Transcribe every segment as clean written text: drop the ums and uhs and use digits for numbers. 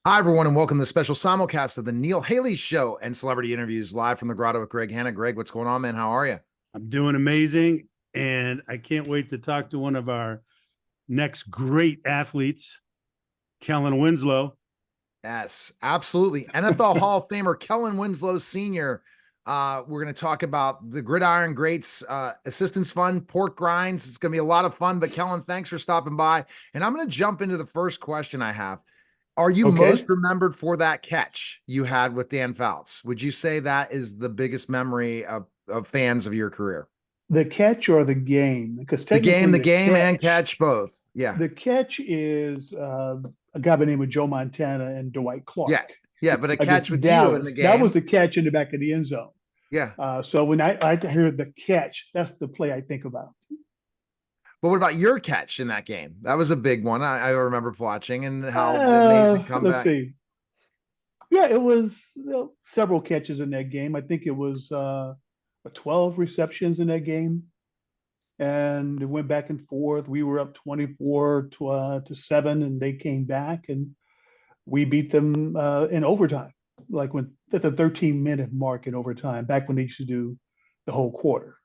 Hi, everyone, and welcome to the special simulcast of the Neil Haley Show and celebrity interviews live from the Grotto with Greg Hanna. Greg, what's going on, man? How are you? I'm doing amazing, and I can't wait to talk to one of our next great athletes, Kellen Winslow. Yes, absolutely. NFL Hall of Famer Kellen Winslow Sr. We're going to talk about the Gridiron Greats Assistance Fund, pork grinds. It's going to be a lot of fun. But Kellen, thanks for stopping by. And I'm going to jump into the first question I have. Are you most Okay. remembered for that catch you had with Dan Fouts? Would you say that is the biggest memory of fans of your career? The catch or the game? Because The game, technically and catch both. Yeah. the catch is a guy by the name of Joe Montana and Dwight Yeah. Clark Yeah. But a catch against with you in the Dallas. That was game. the catch in the back of the end zone. Yeah. So when I hear the catch, that's the play I think about. But what about your catch in that game? That was a big one. I remember watching and how the amazing Let's comeback. see. Yeah, it was several catches in that game. I think it was 12 receptions in that game. And it went back and forth. We were up 24 to 7, and they came back, and we beat them in overtime, like when at the 13-minute mark in overtime, back when they used to do the whole quarter.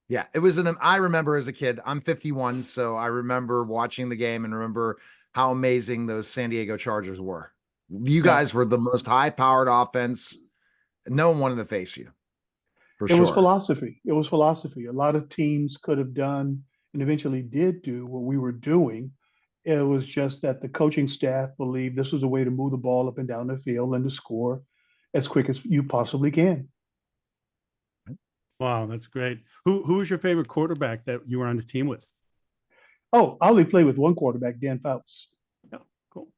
Yeah, it was I remember as a kid, I'm 51, so I remember watching the game and remember how amazing those San Diego Chargers were. You Yeah, guys were the most high-powered offense. No one wanted to face you, for it was sure. philosophy. It was philosophy. A lot of teams could have done and eventually did do what we were doing. It was just that the coaching staff believed this was a way to move the ball up and down the field and to score as quick as you possibly can. Wow, that's great. Who was your favorite quarterback that you were on the team with? Oh, I only played with one quarterback, Dan Fouts. Yeah, cool.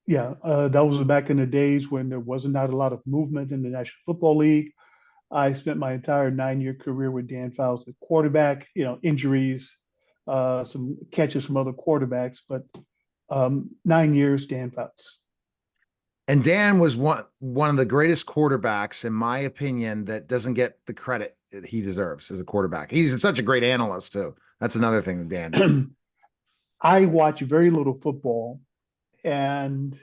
Yeah, that was back in the days when there wasn't not a lot of movement in the National Football League. I spent my entire 9-year career with Dan Fouts at quarterback. Injuries, some catches from other quarterbacks, but 9 years, Dan Fouts. And Dan was one of the greatest quarterbacks, in my opinion, that doesn't get the credit that he deserves as a quarterback. He's such a great analyst too. That's another thing that Dan did. I watch very little football, and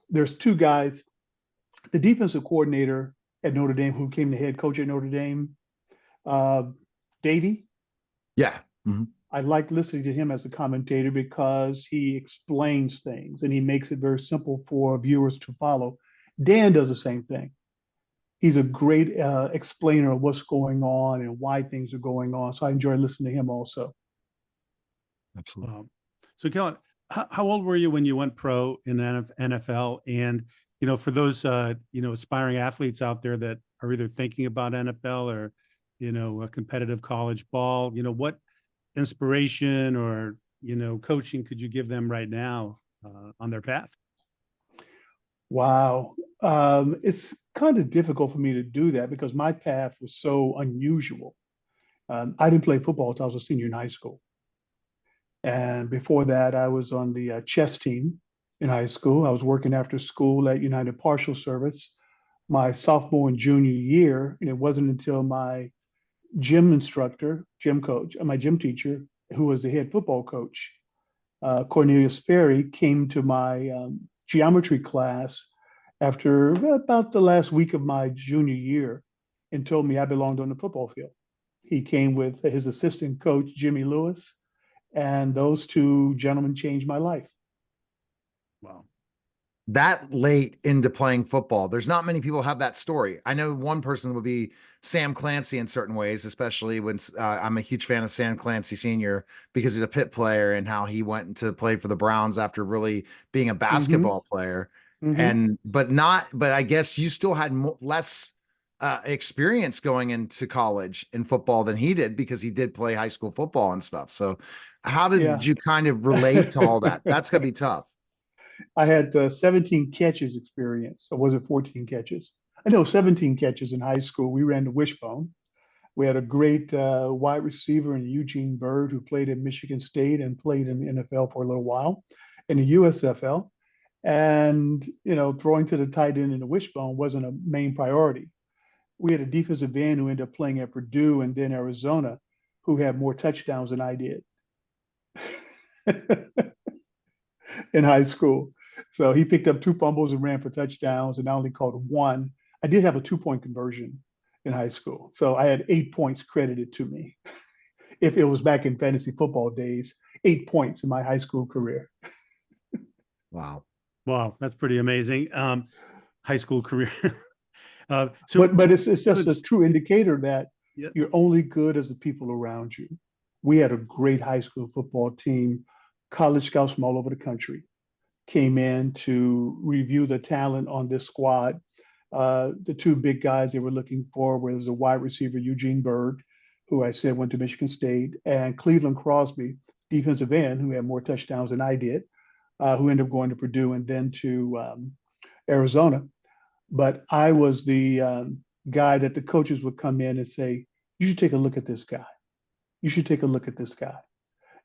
there's two guys. The defensive coordinator at Notre Dame, who became the head coach at Notre Dame, uh, Davey. Yeah. Mhm. I like listening to him as a commentator because he explains things and he makes it very simple for viewers to follow. Dan does the same thing. He's a great explainer of what's going on and why things are going on. So I enjoy listening to him also. Absolutely. So, Kellen, how old were you when you went pro in the NFL? And for those aspiring athletes out there that are either thinking about NFL or a competitive college ball, what inspiration or coaching could you give them right now on their path? Wow. It's kind of difficult for me to do that because my path was so unusual. I didn't play football until I was a senior in high school. And before that, I was on the chess team in high school. I was working after school at United Partial Service my sophomore and junior year. And it wasn't until my gym instructor, gym coach, my gym teacher, who was the head football coach, Cornelius Ferry, came to my geometry class after about the last week of my junior year and told me I belonged on the football field. He came with his assistant coach, Jimmy Lewis, and those two gentlemen changed my life. Wow. That late into playing football, there's not many people have that story. I know one person would be Sam Clancy in certain ways, especially when I'm a huge fan of Sam Clancy Sr. because he's a Pitt player and how he went to play for the Browns after really being a Mm-hmm. basketball player. Mm-hmm. But I guess you still had less experience going into college in football than he did because he did play high school football and stuff. So how did Yeah. you kind of relate to all that? That's gonna be tough. I had 17 catches experience, or was it 14 catches? I know 17 catches in high school. We ran the wishbone. We had a great wide receiver in Eugene Bird who played at Michigan State and played in the NFL for a little while, in the USFL. And, throwing to the tight end in the wishbone wasn't a main priority. We had a defensive end who ended up playing at Purdue and then Arizona who had more touchdowns than I did in high school. So he picked up 2 fumbles and ran for touchdowns, and I only caught one. I did have a 2-point conversion in high school, so I had 8 points credited to me. If it was back in fantasy football days, 8 points in my high school career. Wow. Wow, that's pretty amazing. High school career. So But it's just a let's- true indicator that Yeah. you're only good as the people around you. We had a great high school football team. College scouts from all over the country came in to review the talent on this squad. The two big guys they were looking for was a wide receiver, Eugene Bird, who I said went to Michigan State, and Cleveland Crosby, defensive end, who had more touchdowns than I did, who ended up going to Purdue and then to Arizona. But I was the guy that the coaches would come in and say, you should take a look at this guy. You should take a look at this guy.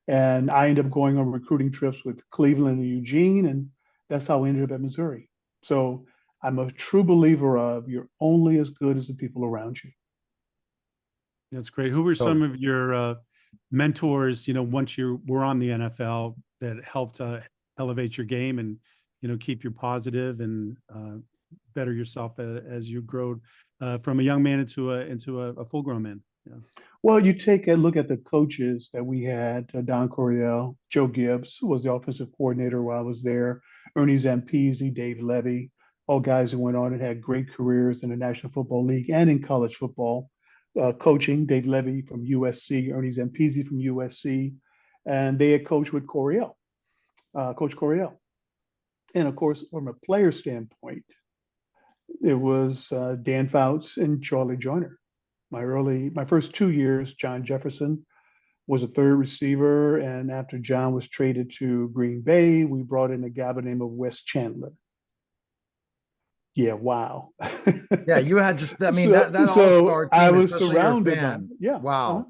And I ended up going on recruiting trips with Cleveland and Eugene, and that's how we ended up at Missouri. So I'm a true believer of you're only as good as the people around you. That's great. Who were some of your mentors, once you were on the NFL that helped elevate your game and, keep you positive and better yourself as you grow from a young man into a full grown man? Yeah. Well, you take a look at the coaches that we had, Don Coryell, Joe Gibbs, who was the offensive coordinator while I was there, Ernie Zampese, Dave Levy, all guys who went on and had great careers in the National Football League and in college football. Coaching, Dave Levy from USC, Ernie Zampese from USC, and they had coached with Coryell, Coach Coryell. And of course, from a player standpoint, it was Dan Fouts and Charlie Joyner. My first 2 years, John Jefferson was a third receiver, and after John was traded to Green Bay, we brought in a guy by the name of Wes Chandler. Yeah, wow. Yeah, you had just, I mean, So, that so all-star I team, was especially your surrounded by, fan. yeah. Wow.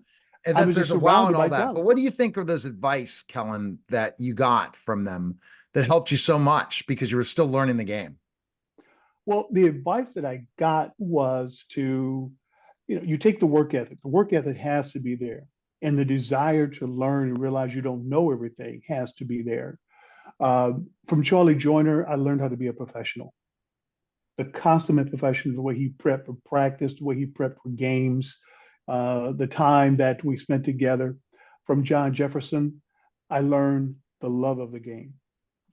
And I that's, was there's just a wow and surrounded all by that. talent. But what do you think of those advice, Kellen, that you got from them that helped you so much because you were still learning the game? Well, the advice that I got was to, you take the work ethic. The work ethic has to be there. And the desire to learn and realize you don't know everything has to be there. From Charlie Joyner, I learned how to be a professional. The consummate professional, the way he prepped for practice, the way he prepped for games, the time that we spent together. From John Jefferson, I learned the love of the game.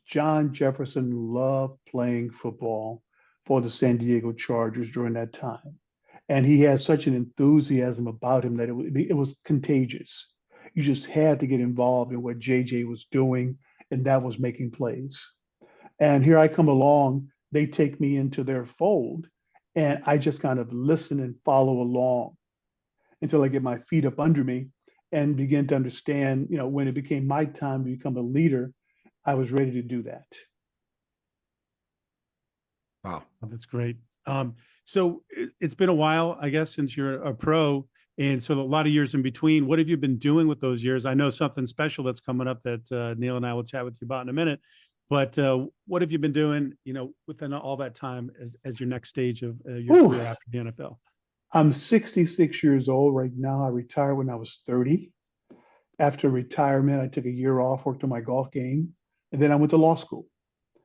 John Jefferson loved playing football for the San Diego Chargers during that time. And he had such an enthusiasm about him that it was contagious. You just had to get involved in what JJ was doing, and that was making plays. And here I come along, they take me into their fold, and I just kind of listen and follow along until I get my feet up under me and begin to understand, when it became my time to become a leader, I was ready to do that. Wow. Oh, that's great. So it's been a while, I guess, since you're a pro. And so a lot of years in between, what have you been doing with those years? I know something special that's coming up that Neil and I will chat with you about in a minute. But what have you been doing, within all that time as your next stage of your career after the NFL? I'm 66 years old right now. I retired when I was 30. After retirement, I took a year off, worked on my golf game, and then I went to law school.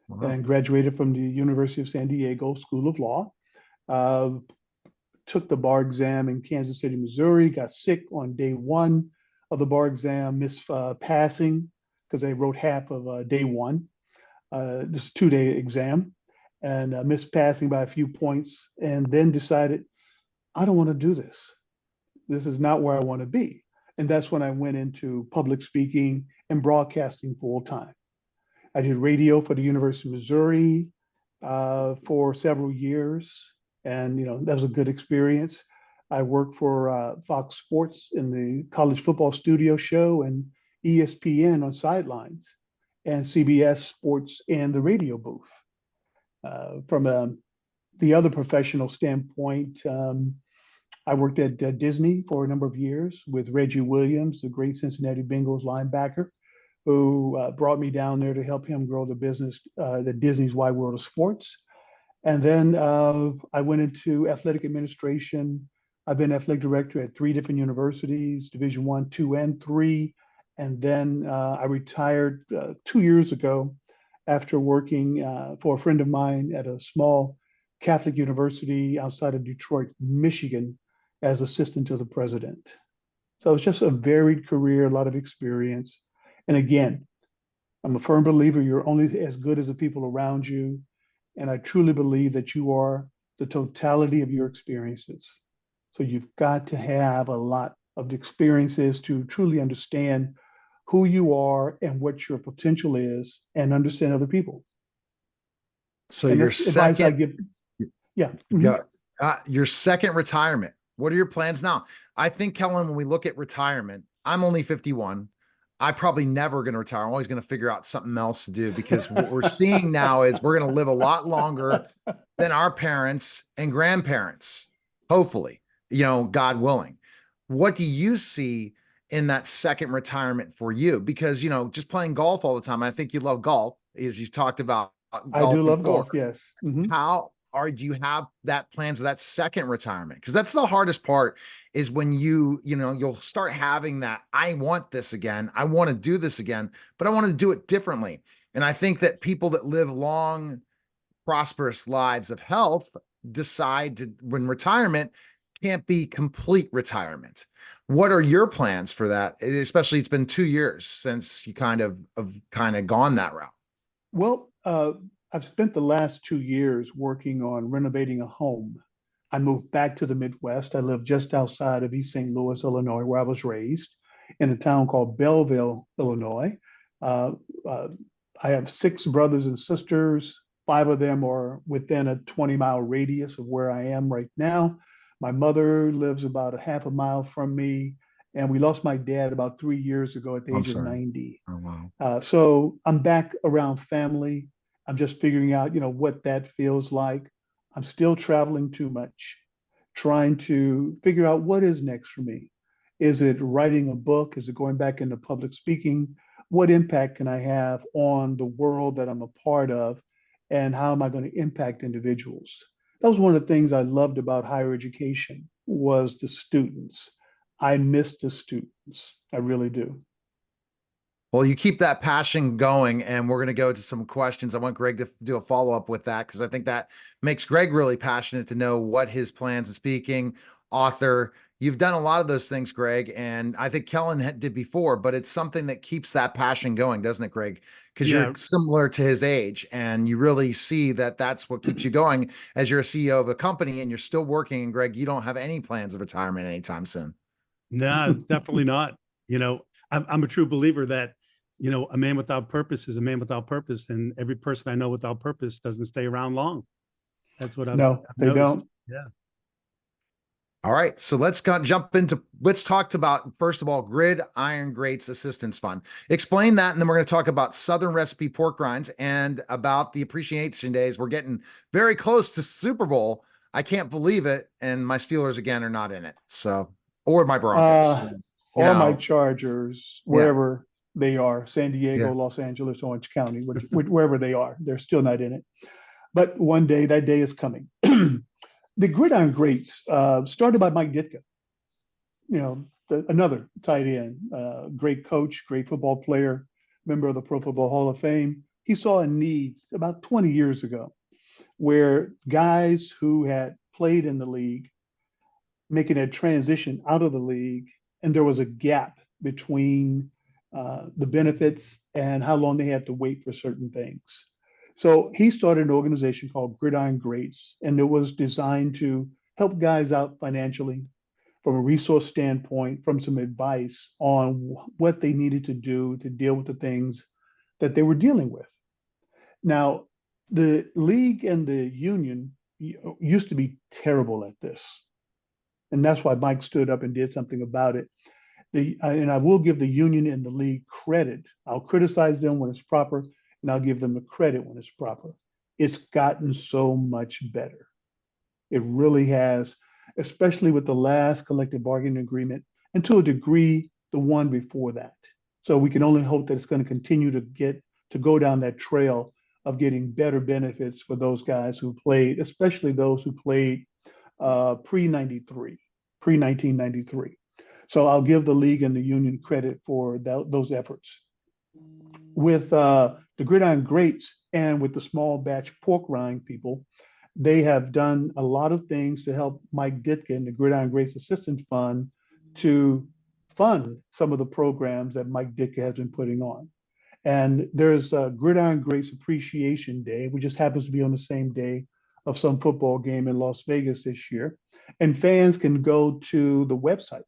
Wow. And graduated from the University of San Diego School of Law. Took the bar exam in Kansas City, Missouri, got sick on day one of the bar exam, missed passing because I wrote half of day one, this 2-day exam, and missed passing by a few points, and then decided, I don't want to do this. This is not where I want to be. And that's when I went into public speaking and broadcasting full time. I did radio for the University of Missouri for several years, and that was a good experience. I worked for Fox Sports in the college football studio show and ESPN on sidelines, and CBS Sports in the radio booth. From the other professional standpoint, I worked at Disney for a number of years with Reggie Williams, the great Cincinnati Bengals linebacker, who brought me down there to help him grow the business, the Disney's Wide World of Sports. And then I went into athletic administration. I've been athletic director at 3 different universities, Division I, II, and III. And then I retired 2 years ago after working for a friend of mine at a small Catholic university outside of Detroit, Michigan, as assistant to the president. So it's just a varied career, a lot of experience. And again, I'm a firm believer you're only as good as the people around you. And I truly believe that you are the totality of your experiences. So you've got to have a lot of experiences to truly understand who you are and what your potential is and understand other people. So And your that's advice I second, give. Yeah. go, your second retirement. What are your plans now? I think, Kellen, when we look at retirement, I'm only 51. I'm probably never going to retire. I'm always going to figure out something else to do, because what we're seeing now is we're going to live a lot longer than our parents and grandparents, hopefully, God willing. What do you see in that second retirement for you? Because, just playing golf all the time, I think you love golf, as you talked about I do golf love before. golf, yes. Do you have that plans of that second retirement? Because that's the hardest part, is when you'll start having that, I want this again. I want to do this again, but I want to do it differently. And I think that people that live long, prosperous lives of health decide to, when retirement can't be complete retirement. What are your plans for that? Especially, it's been 2 years since you kind of gone that route. Well, I've spent the last 2 years working on renovating a home. I moved back to the Midwest. I live just outside of East St. Louis, Illinois, where I was raised, in a town called Belleville, Illinois. Uh, uh, I have 6 brothers and sisters. 5 of them are within a 20-mile radius of where I am right now. My mother lives about a half a mile from me, and we lost my dad about 3 years ago at the I'm age of sorry. 90. Oh, wow. So I'm back around family. I'm just figuring out, what that feels like. I'm still traveling too much, trying to figure out what is next for me. Is it writing a book? Is it going back into public speaking? What impact can I have on the world that I'm a part of? And how am I going to impact individuals? That was one of the things I loved about higher education, was the students. I miss the students. I really do. Well, you keep that passion going, and we're going to go to some questions. I want Greg to do a follow-up with that, because I think that makes Greg really passionate to know what his plans of speaking, author. You've done a lot of those things, Greg, and I think Kellen did before, but it's something that keeps that passion going, doesn't it, Greg? Because Yeah. you're similar to his age, and you really see that that's what keeps you going as you're a CEO of a company and you're still working. And Greg, you don't have any plans of retirement anytime soon. No, definitely not. I'm a true believer that, a man without purpose is a man without purpose, and every person I know without purpose doesn't stay around long. That's what I've No, they noticed. don't. Yeah. All right, so let's talk about, first of all, Gridiron Greats Assistance Fund. Explain that, and then we're going to talk about Southern Recipe pork rinds and about the appreciation days. We're getting very close to Super Bowl. I can't believe it, and my Steelers again are not in it. So, or my Broncos. Uh, You or my know, Chargers, yeah, wherever they are, San Diego, yeah. Los Angeles, Orange County, wherever they are, they're still not in it. But one day, that day is coming. The Gridiron Greats, started by Mike Ditka, another tight end, great coach, great football player, member of the Pro Football Hall of Fame. He saw a need about 20 years ago where guys who had played in the league making a transition out of the league, and there was a gap between the benefits and how long they had to wait for certain things. So he started an organization called Gridiron Greats, and it was designed to help guys out financially, from a resource standpoint, from some advice on what they needed to do to deal with the things that they were dealing with. Now, the league and the union used to be terrible at this. And that's why Mike stood up and did something about it. And I will give the union and the league credit. I'll criticize them when it's proper, and I'll give them the credit when it's proper. It's gotten so much better. It really has, especially with the last collective bargaining agreement, and to a degree, the one before that. So we can only hope that it's going to continue to go down that trail of getting better benefits for those guys who played, especially those who played pre-93, pre-1993. So I'll give the league and the union credit for those efforts. with the Gridiron Greats and with the small batch pork rind people, they have done a lot of things to help Mike Ditka and the Gridiron Greats Assistance Fund to fund some of the programs that Mike Ditka has been putting on. And there's a Gridiron Greats Appreciation Day, which just happens to be on the same day of some football game in Las Vegas this year. And fans can go to the website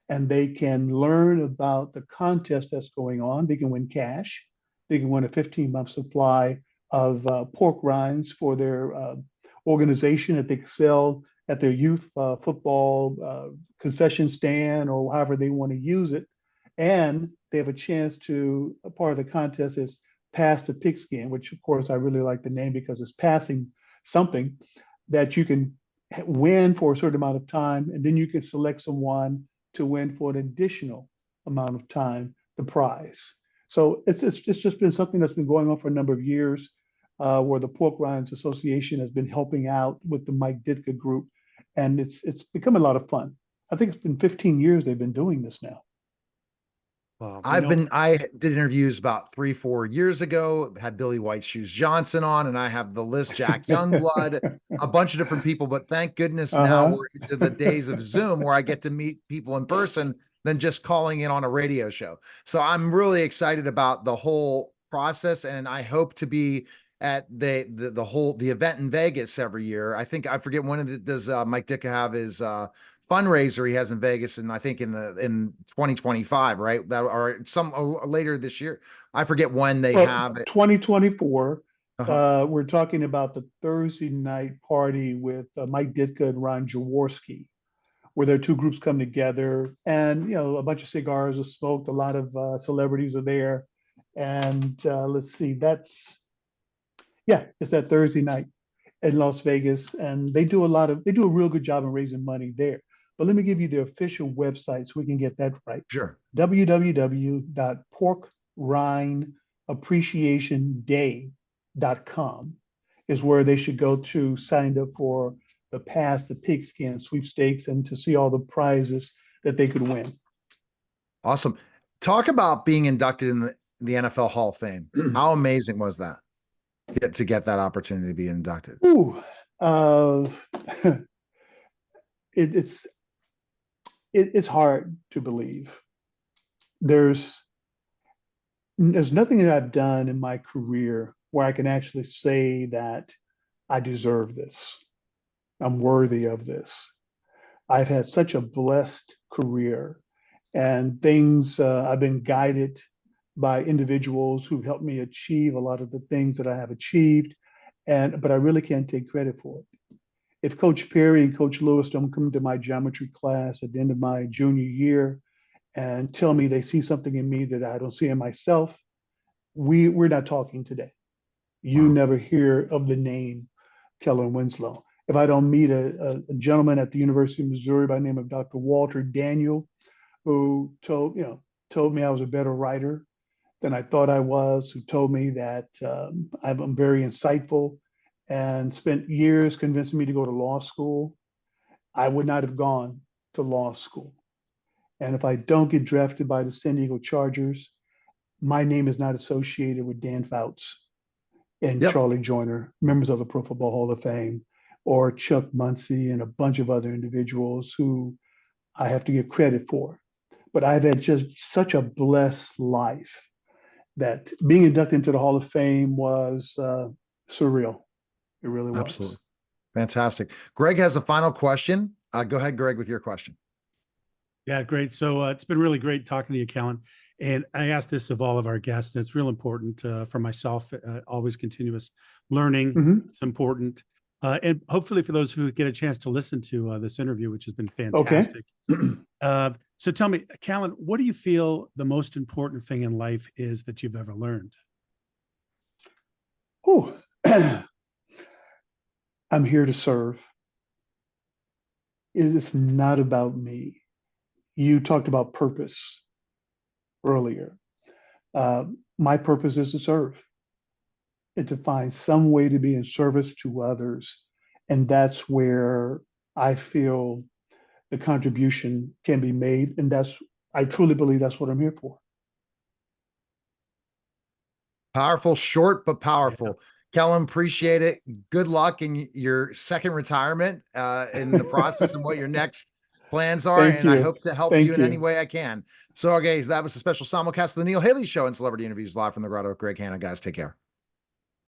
and they can learn about the contest that's going on. They can win cash. They can win a 15-month supply of pork rinds for their organization that they can sell at their youth football concession stand or however they want to use it. And they have a chance to, a part of the contest is pass the pigskin, which of course I really like the name because it's passing something that you can win for a certain amount of time, and then you can select someone to win for an additional amount of time the prize. So it's just been something that's been going on for a number of years, where the Pork Rinds Association has been helping out with the Mike Ditka group, and it's become a lot of fun. I think it's been 15 years they've been doing this now. I did interviews about 3-4 years ago, had Billy White Shoes Johnson on, and I have the list, Jack Youngblood, a bunch of different people, but thank goodness now we're into the days of Zoom where I get to meet people in person than just calling in on a radio show. So I'm really excited about the whole process, and I hope to be at the event in Vegas every year. I think I forget when does Mike Ditka have his fundraiser he has in Vegas, and I think in 2025, right? That or some later this year. I forget when they have it. 2024. We're talking about the Thursday night party with Mike Ditka and Ron Jaworski, where their two groups come together, and a bunch of cigars are smoked. A lot of celebrities are there, and let's see, it's that Thursday night in Las Vegas, and they do a real good job in raising money there. But let me give you the official website so we can get that right. Sure. www.porkrindappreciationday.com is where they should go to sign up for the Pass the Pigskin sweepstakes and to see all the prizes that they could win. Awesome. Talk about being inducted in the NFL Hall of Fame. How amazing was that? To get that opportunity to be inducted. Ooh, it's hard to believe. There's nothing that I've done in my career where I can actually say that I deserve this. I'm worthy of this. I've had such a blessed career, and things I've been guided by individuals who helped me achieve a lot of the things that I have achieved, but I really can't take credit for it. If Coach Perry and Coach Lewis don't come to my geometry class at the end of my junior year and tell me they see something in me that I don't see in myself, we're not talking today. You never hear of the name Kellen Winslow. If I don't meet a gentleman at the University of Missouri by the name of Dr. Walter Daniel, who told me I was a better writer than I thought I was, who told me that I'm very insightful, and spent years convincing me to go to law school, I would not have gone to law school. And if I don't get drafted by the San Diego Chargers, my name is not associated with Dan Fouts and Charlie Joyner, members of the Pro Football Hall of Fame, or Chuck Muncie and a bunch of other individuals who I have to give credit for. But I've had just such a blessed life that being inducted into the Hall of Fame was surreal. It really was. Absolutely. Fantastic. Greg has a final question. Go ahead, Greg, with your question. Yeah, great. So it's been really great talking to you, Kellen. And I ask this of all of our guests, and it's real important for myself, always continuous learning. It's important. And hopefully for those who get a chance to listen to this interview, which has been fantastic. Okay. So tell me, Kellen, what do you feel the most important thing in life is that you've ever learned? Oh, I'm here to serve. It's not about me. You talked about purpose earlier. My purpose is to serve and to find some way to be in service to others. And that's where I feel the contribution can be made. And I truly believe that's what I'm here for. Powerful, short, but powerful. Kellen, appreciate it. Good luck in your second retirement in the process and what your next plans are. Thank And I you. hope to help Thank you in any you. way I can. So, guys, that was a special simulcast of the Neil Haley Show and Celebrity Interviews live from the Grotto. Greg Hanna, guys, take care.